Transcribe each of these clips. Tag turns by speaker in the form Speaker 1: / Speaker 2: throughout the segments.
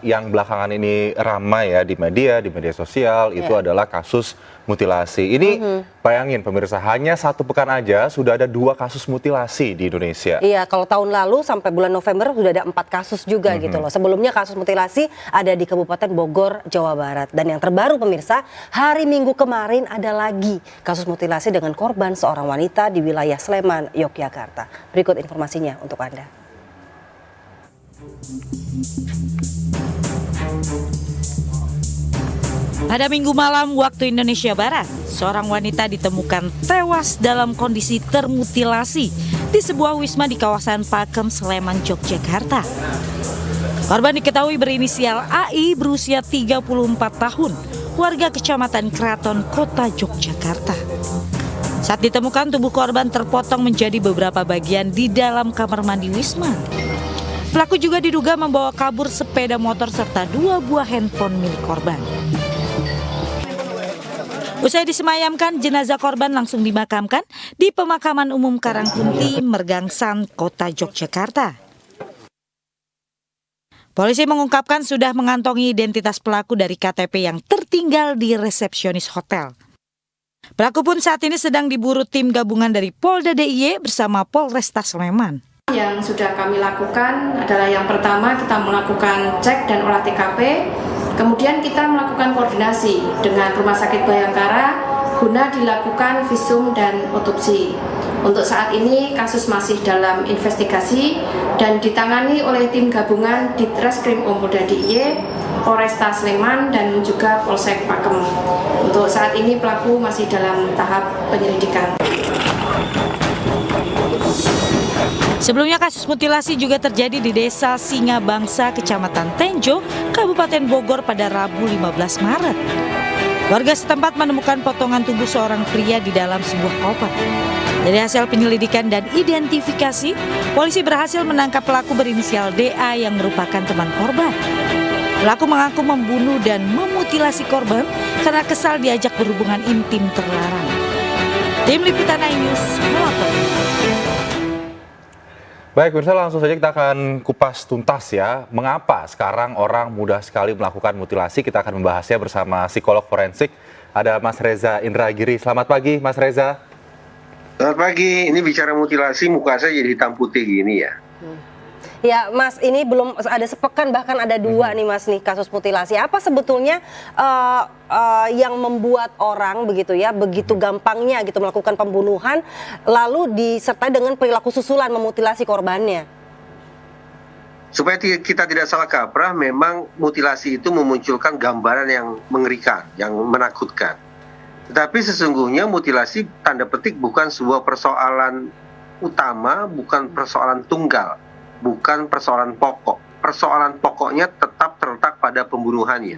Speaker 1: yang belakangan ini ramai ya di media sosial itu adalah kasus mutilasi. Ini bayangin pemirsa, hanya 1 pekan aja sudah ada 2 kasus mutilasi di Indonesia.
Speaker 2: Iya, kalau tahun lalu sampai bulan November sudah ada 4 kasus juga gitu loh. Sebelumnya kasus mutilasi ada di Kabupaten Bogor, Jawa Barat. Dan yang terbaru pemirsa, hari Minggu kemarin ada lagi kasus mutilasi dengan korban seorang wanita di wilayah Sleman, Yogyakarta. Berikut informasinya untuk Anda.
Speaker 3: Pada Minggu malam waktu Indonesia Barat, seorang wanita ditemukan tewas dalam kondisi termutilasi di sebuah wisma di kawasan Pakem, Sleman, Yogyakarta. Korban diketahui berinisial AI berusia 34 tahun, warga Kecamatan Kraton, Kota Yogyakarta. Saat ditemukan, tubuh korban terpotong menjadi beberapa bagian di dalam kamar mandi wisma. Pelaku juga diduga membawa kabur sepeda motor serta 2 buah handphone milik korban. Usai disemayamkan, jenazah korban langsung dimakamkan di Pemakaman Umum Karangkunti, Mergangsan, Kota Yogyakarta. Polisi mengungkapkan sudah mengantongi identitas pelaku dari KTP yang tertinggal di resepsionis hotel. Pelaku pun saat ini sedang diburu tim gabungan dari Polda DIY bersama Polresta Sleman.
Speaker 4: Yang sudah kami lakukan adalah yang pertama kita melakukan cek dan olah TKP. Kemudian kita melakukan koordinasi dengan Rumah Sakit Bayangkara guna dilakukan visum dan otopsi. Untuk saat ini kasus masih dalam investigasi dan ditangani oleh tim gabungan Ditreskrim Polda DIY, Polresta Sleman dan juga Polsek Pakem. Untuk saat ini pelaku masih dalam tahap penyelidikan.
Speaker 3: Sebelumnya kasus mutilasi juga terjadi di Desa Singabangsa, Kecamatan Tenjo, Kabupaten Bogor pada Rabu 15 Maret. Warga setempat menemukan potongan tubuh seorang pria di dalam sebuah koper. Dari hasil penyelidikan dan identifikasi, polisi berhasil menangkap pelaku berinisial DA yang merupakan teman korban. Pelaku mengaku membunuh dan memutilasi korban karena kesal diajak berhubungan intim terlarang. Tim Liputan iNews melaporkan.
Speaker 1: Baik, pemirsa, langsung saja kita akan kupas tuntas ya. Mengapa sekarang orang mudah sekali melakukan mutilasi? Kita akan membahasnya bersama psikolog forensik. Ada Mas Reza Indragiri. Selamat pagi, Mas Reza.
Speaker 5: Selamat pagi. Ini bicara mutilasi, muka saya jadi hitam putih gini ya.
Speaker 2: Ya Mas, ini belum ada sepekan, bahkan ada 2 nih Mas nih kasus mutilasi. Apa sebetulnya yang membuat orang begitu ya, begitu gampangnya gitu melakukan pembunuhan, lalu disertai dengan perilaku susulan memutilasi korbannya?
Speaker 5: Supaya kita tidak salah kaprah, memang mutilasi itu memunculkan gambaran yang mengerikan, yang menakutkan. Tetapi sesungguhnya mutilasi tanda petik bukan sebuah persoalan utama, bukan persoalan tunggal. Bukan persoalan pokok. Persoalan pokoknya tetap terletak pada pembunuhannya.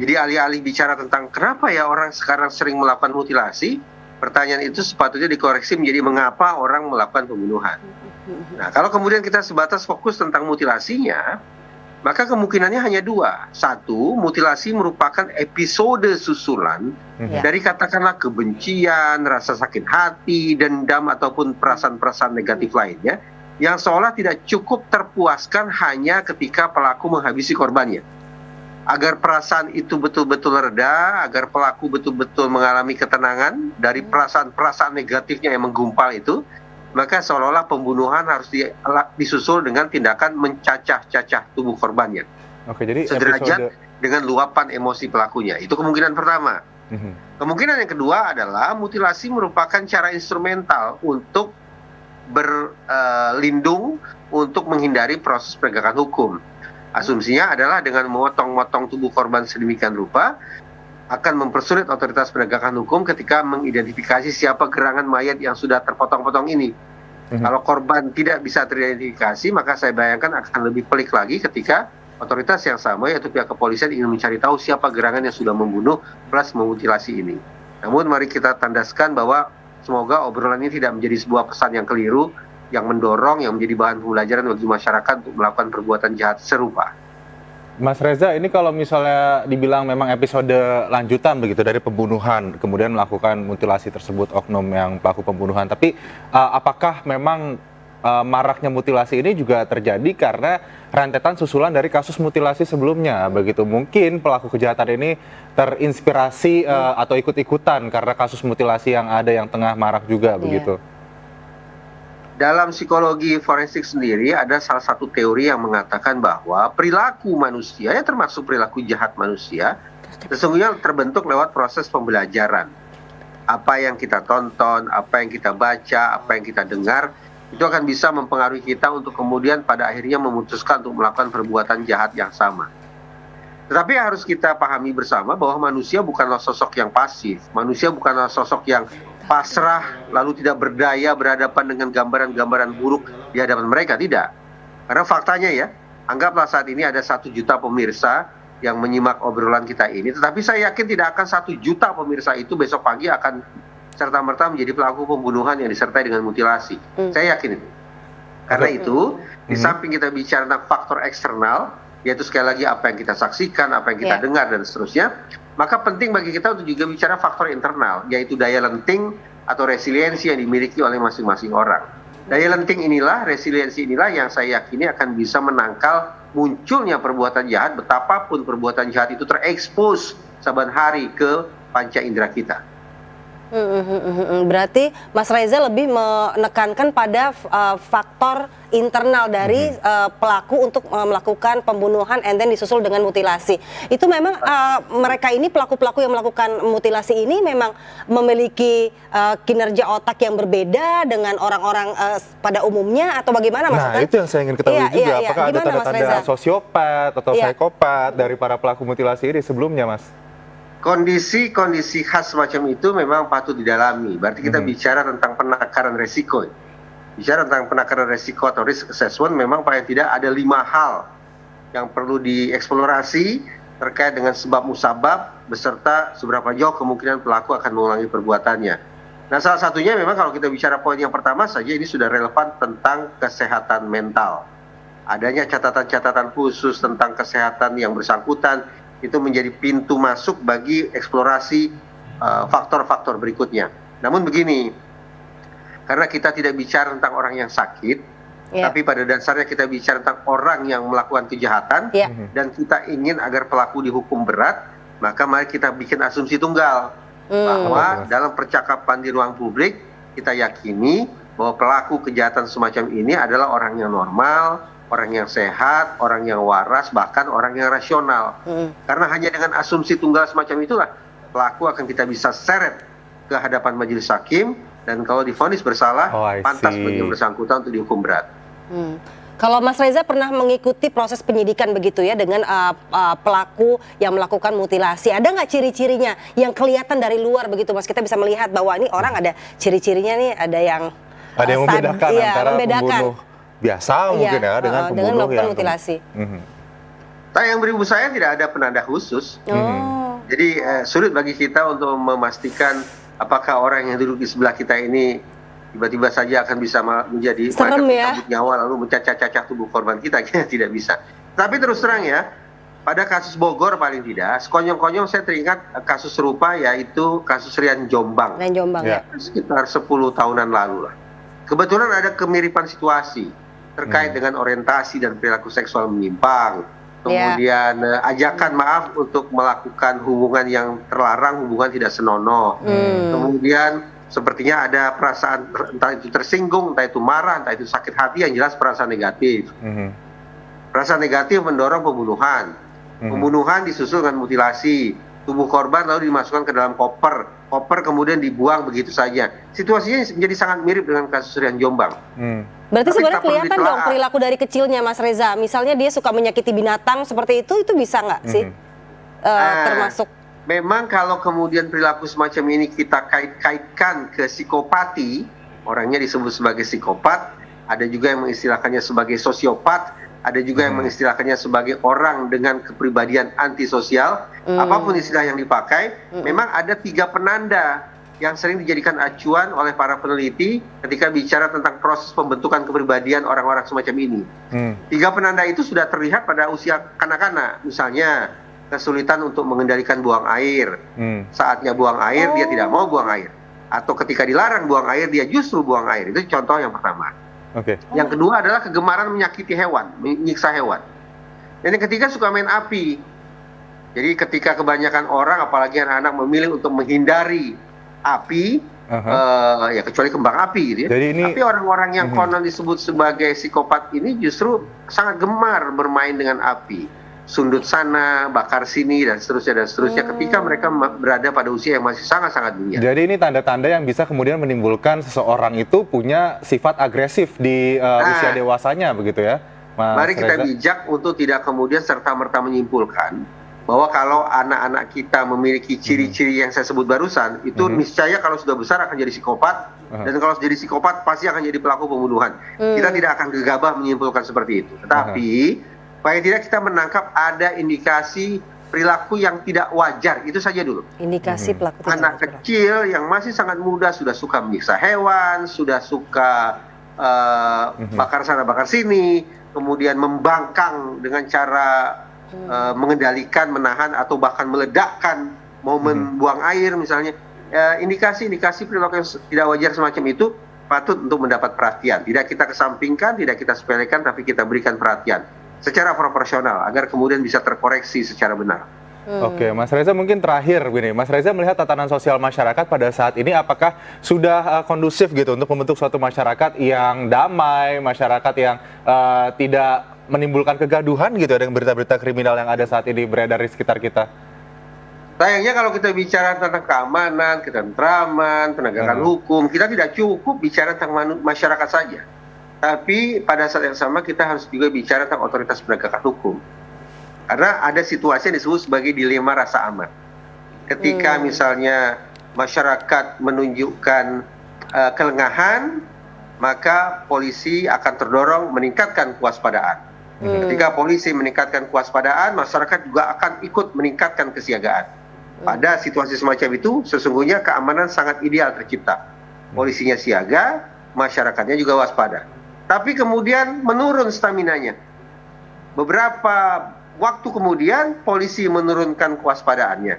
Speaker 5: Jadi alih-alih bicara tentang kenapa ya orang sekarang sering melakukan mutilasi, pertanyaan itu sepatutnya dikoreksi menjadi mengapa orang melakukan pembunuhan. Nah, kalau kemudian kita sebatas fokus tentang mutilasinya, maka kemungkinannya hanya 2. 1, mutilasi merupakan episode susulan dari katakanlah kebencian, rasa sakit hati, dendam ataupun perasaan-perasaan negatif lainnya, yang seolah tidak cukup terpuaskan hanya ketika pelaku menghabisi korbannya. Agar perasaan itu betul-betul reda, agar pelaku betul-betul mengalami ketenangan dari perasaan-perasaan negatifnya yang menggumpal itu, maka seolah-olah pembunuhan harus disusul dengan tindakan mencacah-cacah tubuh korbannya.
Speaker 1: Oke, jadi
Speaker 5: sederajat dengan luapan emosi pelakunya. Itu kemungkinan pertama. Kemungkinan yang kedua adalah mutilasi merupakan cara instrumental untuk berlindung untuk menghindari proses penegakan hukum. Asumsinya adalah dengan memotong-motong tubuh korban sedemikian rupa akan mempersulit otoritas penegakan hukum ketika mengidentifikasi siapa gerangan mayat yang sudah terpotong-potong ini. Kalau korban tidak bisa teridentifikasi, maka saya bayangkan akan lebih pelik lagi ketika otoritas yang sama, yaitu pihak kepolisian, ingin mencari tahu siapa gerangan yang sudah membunuh plus memutilasi ini. Namun mari kita tandaskan bahwa semoga obrolan ini tidak menjadi sebuah pesan yang keliru, yang mendorong, yang menjadi bahan pembelajaran bagi masyarakat untuk melakukan perbuatan jahat serupa.
Speaker 1: Mas Reza, ini kalau misalnya dibilang memang episode lanjutan begitu dari pembunuhan, kemudian melakukan mutilasi tersebut oknum yang pelaku pembunuhan, tapi apakah memang maraknya mutilasi ini juga terjadi karena rentetan susulan dari kasus mutilasi sebelumnya. Begitu mungkin pelaku kejahatan ini terinspirasi atau ikut-ikutan karena kasus mutilasi yang ada yang tengah marak juga begitu.
Speaker 5: Dalam psikologi forensik sendiri ada salah satu teori yang mengatakan bahwa perilaku manusia, ya termasuk perilaku jahat manusia, sesungguhnya terbentuk lewat proses pembelajaran. Apa yang kita tonton, apa yang kita baca, apa yang kita dengar, itu akan bisa mempengaruhi kita untuk kemudian pada akhirnya memutuskan untuk melakukan perbuatan jahat yang sama. Tetapi harus kita pahami bersama bahwa manusia bukanlah sosok yang pasif, manusia bukanlah sosok yang pasrah lalu tidak berdaya berhadapan dengan gambaran-gambaran buruk di hadapan mereka, tidak. Karena faktanya ya, anggaplah saat ini ada 1 juta pemirsa yang menyimak obrolan kita ini, tetapi saya yakin tidak akan 1 juta pemirsa itu besok pagi akan serta-merta menjadi pelaku pembunuhan yang disertai dengan mutilasi. Saya yakin itu. Karena itu, di samping kita bicara tentang faktor eksternal, yaitu sekali lagi apa yang kita saksikan, apa yang kita dengar, dan seterusnya, maka penting bagi kita untuk juga bicara faktor internal, yaitu daya lenting atau resiliensi yang dimiliki oleh masing-masing orang. Daya lenting inilah, resiliensi inilah yang saya yakini akan bisa menangkal munculnya perbuatan jahat, betapapun perbuatan jahat itu terekspos saban hari ke panca indera kita.
Speaker 2: Berarti Mas Reza lebih menekankan pada faktor internal dari pelaku untuk melakukan pembunuhan and then disusul dengan mutilasi. Itu memang mereka ini pelaku-pelaku yang melakukan mutilasi ini memang memiliki kinerja otak yang berbeda dengan orang-orang pada umumnya atau bagaimana Mas?
Speaker 1: Nah, itu yang saya ingin ketahui juga. Apakah ada tanda-tanda sosiopat atau psikopat dari para pelaku mutilasi ini sebelumnya, Mas?
Speaker 5: Kondisi khas semacam itu memang patut didalami. Berarti kita bicara tentang penakaran resiko. Bicara tentang penakaran resiko atau risk assessment, memang paling tidak ada 5 hal yang perlu dieksplorasi terkait dengan sebab musabab beserta seberapa jauh kemungkinan pelaku akan mengulangi perbuatannya. Nah, salah satunya memang kalau kita bicara poin yang pertama saja, ini sudah relevan tentang kesehatan mental. Adanya catatan-catatan khusus tentang kesehatan yang bersangkutan itu menjadi pintu masuk bagi eksplorasi faktor-faktor berikutnya. Namun begini, karena kita tidak bicara tentang orang yang sakit, tapi pada dasarnya kita bicara tentang orang yang melakukan kejahatan, dan kita ingin agar pelaku dihukum berat, maka mari kita bikin asumsi tunggal, bahwa dalam percakapan di ruang publik, kita yakini bahwa pelaku kejahatan semacam ini adalah orang yang normal, orang yang sehat, orang yang waras, bahkan orang yang rasional. Karena hanya dengan asumsi tunggal semacam itulah pelaku akan kita bisa seret ke hadapan majelis hakim, dan kalau divonis bersalah, pantas bagi yang bersangkutan untuk dihukum berat.
Speaker 2: Kalau Mas Reza pernah mengikuti proses penyidikan begitu ya dengan pelaku yang melakukan mutilasi, ada nggak ciri-cirinya yang kelihatan dari luar begitu Mas? Kita bisa melihat bahwa ini orang ada ciri-cirinya nih, ada yang
Speaker 1: membedakan antara pembunuh biasa mungkin ya dengan pembunuh yang
Speaker 2: mutilasi.
Speaker 5: Yang beribu saya tidak ada penanda khusus. Jadi sulit bagi kita untuk memastikan apakah orang yang duduk di sebelah kita ini tiba-tiba saja akan bisa menjadi
Speaker 2: serem ya,
Speaker 5: nyawa lalu mencacah-cacah tubuh korban kita. Tidak bisa. Tapi terus terang ya, pada kasus Bogor paling tidak, sekonyong-konyong saya teringat kasus serupa, yaitu kasus Rian Jombang. Sekitar 10 tahunan lalu lah. Kebetulan ada kemiripan situasi terkait dengan orientasi dan perilaku seksual menyimpang, kemudian ajakan maaf untuk melakukan hubungan yang terlarang, hubungan tidak senonoh, kemudian sepertinya ada perasaan entah itu tersinggung, entah itu marah, entah itu sakit hati, yang jelas perasaan negatif. Perasaan negatif mendorong pembunuhan. Pembunuhan disusul dengan mutilasi. Tubuh korban lalu dimasukkan ke dalam koper kemudian dibuang begitu saja. Situasinya menjadi sangat mirip dengan kasus Rian Jombang.
Speaker 2: Berarti sebenarnya kelihatan dong perilaku dari kecilnya Mas Reza. Misalnya dia suka menyakiti binatang seperti itu bisa nggak sih termasuk?
Speaker 5: Memang kalau kemudian perilaku semacam ini kita kaitkan ke psikopati, orangnya disebut sebagai psikopat, ada juga yang mengistilahkannya sebagai sosiopat, ada juga yang mengistilahkannya sebagai orang dengan kepribadian antisosial. Apapun istilah yang dipakai, memang ada 3 penanda yang sering dijadikan acuan oleh para peneliti ketika bicara tentang proses pembentukan kepribadian orang-orang semacam ini. 3 penanda itu sudah terlihat pada usia kanak-kanak. Misalnya kesulitan untuk mengendalikan buang air. Saatnya buang air, dia tidak mau buang air. Atau ketika dilarang buang air, dia justru buang air. Itu contoh yang pertama.
Speaker 1: Oke.
Speaker 5: Yang kedua adalah kegemaran menyakiti hewan, menyiksa hewan. Dan yang ketiga suka main api. Jadi ketika kebanyakan orang, apalagi anak-anak memilih untuk menghindari api, ya kecuali kembang api gitu ya.
Speaker 1: Jadi ini,
Speaker 5: tapi orang-orang yang konon disebut sebagai psikopat ini justru sangat gemar bermain dengan api. Sundut sana, bakar sini, dan seterusnya, ketika mereka berada pada usia yang masih sangat-sangat dini.
Speaker 1: jadi ini tanda-tanda yang bisa kemudian menimbulkan seseorang itu punya sifat agresif di usia dewasanya, begitu ya, Mas
Speaker 5: Mari kita
Speaker 1: Reza?
Speaker 5: bijak untuk tidak kemudian serta-merta menyimpulkan bahwa kalau anak-anak kita memiliki ciri-ciri yang saya sebut barusan, itu niscaya kalau sudah besar akan jadi psikopat, dan kalau jadi psikopat pasti akan jadi pelaku pembunuhan. Kita tidak akan gegabah menyimpulkan seperti itu. Tetapi, paling tidak kita menangkap ada indikasi perilaku yang tidak wajar, itu saja dulu.
Speaker 2: Indikasi pelaku tidak
Speaker 5: Anak
Speaker 2: wajar.
Speaker 5: kecil yang masih sangat muda sudah suka menyiksa hewan, sudah suka bakar sana bakar sini, kemudian membangkang dengan cara mengendalikan, menahan, atau bahkan meledakkan momen buang air misalnya. Indikasi-indikasi perilaku yang tidak wajar semacam itu patut untuk mendapat perhatian. Tidak kita kesampingkan, tidak kita sepelekan, tapi kita berikan perhatian secara proporsional agar kemudian bisa terkoreksi secara benar.
Speaker 1: Oke, Mas Reza, mungkin terakhir gini, Mas Reza melihat tatanan sosial masyarakat pada saat ini apakah sudah kondusif gitu untuk membentuk suatu masyarakat yang damai, masyarakat yang tidak menimbulkan kegaduhan gitu dengan berita-berita kriminal yang ada saat ini beredar di sekitar kita?
Speaker 5: Sayangnya kalau kita bicara tentang keamanan, ketentraman, penegakan hukum, kita tidak cukup bicara tentang masyarakat saja. Tapi pada saat yang sama kita harus juga bicara tentang otoritas penegakan hukum. Karena ada situasi yang disebut sebagai dilema rasa aman. Ketika misalnya masyarakat menunjukkan kelengahan, maka polisi akan terdorong meningkatkan kewaspadaan. Ketika polisi meningkatkan kewaspadaan, masyarakat juga akan ikut meningkatkan kesiagaan. Pada situasi semacam itu, sesungguhnya keamanan sangat ideal tercipta. Polisinya siaga, masyarakatnya juga waspada. Tapi kemudian menurun staminanya. Beberapa waktu kemudian polisi menurunkan kewaspadaannya.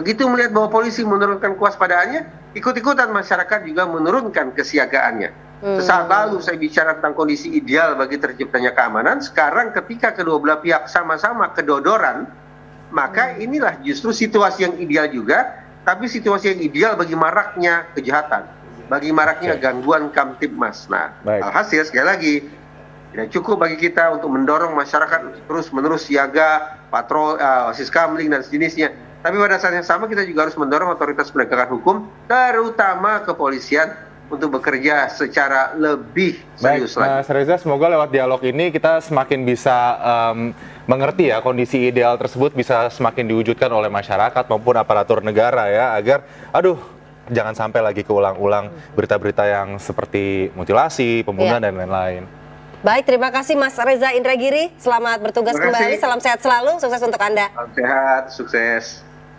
Speaker 5: Begitu melihat bahwa polisi menurunkan kewaspadaannya, ikut-ikutan masyarakat juga menurunkan kesiagaannya. Sesaat lalu saya bicara tentang kondisi ideal bagi terciptanya keamanan. Sekarang ketika kedua belah pihak sama-sama kedodoran, maka inilah justru situasi yang ideal juga, tapi situasi yang ideal bagi maraknya kejahatan, bagi maraknya gangguan Kamtibmas. Nah, alhasil sekali lagi, tidak cukup bagi kita untuk mendorong masyarakat terus-menerus siaga, patrol, siskamling, dan sejenisnya. Tapi pada saat yang sama kita juga harus mendorong otoritas penegakan hukum, terutama kepolisian, untuk bekerja secara lebih serius lagi.
Speaker 1: Mas Reza, semoga lewat dialog ini kita semakin bisa mengerti ya kondisi ideal tersebut bisa semakin diwujudkan oleh masyarakat maupun aparatur negara ya, agar jangan sampai lagi keulang-ulang berita-berita yang seperti mutilasi, pembunuhan, dan lain-lain.
Speaker 2: Baik, terima kasih Mas Reza Indragiri. Selamat bertugas kembali, salam sehat selalu, sukses untuk Anda.
Speaker 5: Salam sehat, sukses.